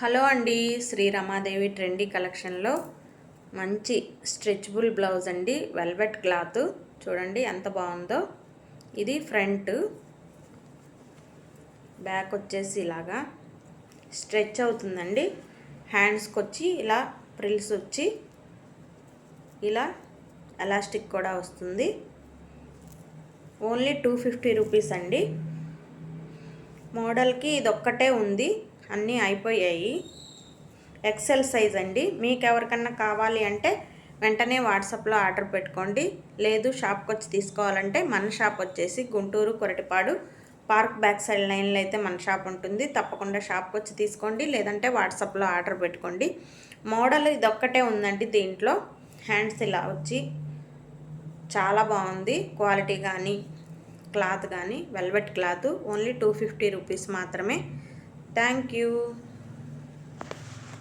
Hello అండి, Shri Ramadevi trendy కలెక్షన్లో మంచి స్ట్రెచబుల్ బ్లౌజ్ అండి. వెల్వెట్ క్లాత్ చూడండి ఎంత బాగుందో. ఇది ఫ్రంట్, బ్యాక్ వచ్చేసి ఇలాగా స్ట్రెచ్ అవుతుందండి. హ్యాండ్స్కి వచ్చి ఇలా ప్రిల్స్ వచ్చి ఇలా ఎలాస్టిక్ కూడా వస్తుంది. ఓన్లీ 250 రూపీస్ అండి. మోడల్కి ఇది ఒక్కటే ఉంది, అన్నీ అయిపోయాయి. ఎక్సెల్ సైజ్ అండి. మీకు ఎవరికన్నా కావాలి అంటే వెంటనే వాట్సాప్లో ఆర్డర్ పెట్టుకోండి. లేదు షాప్కి వచ్చి తీసుకోవాలంటే మన షాప్ వచ్చేసి Guntur Koritepadu park back side లైన్లో అయితే మన షాప్ ఉంటుంది. తప్పకుండా షాప్కి వచ్చి తీసుకోండి, లేదంటే వాట్సాప్లో ఆర్డర్ పెట్టుకోండి. మోడల్ ఇది ఒక్కటే ఉందండి. దీంట్లో హ్యాండ్స్ ఇలా వచ్చి చాలా బాగుంది. క్వాలిటీ కానీ క్లాత్ కానీ వెల్వెట్ క్లాత్. ఓన్లీ 250 రూపీస్ మాత్రమే. Thank you.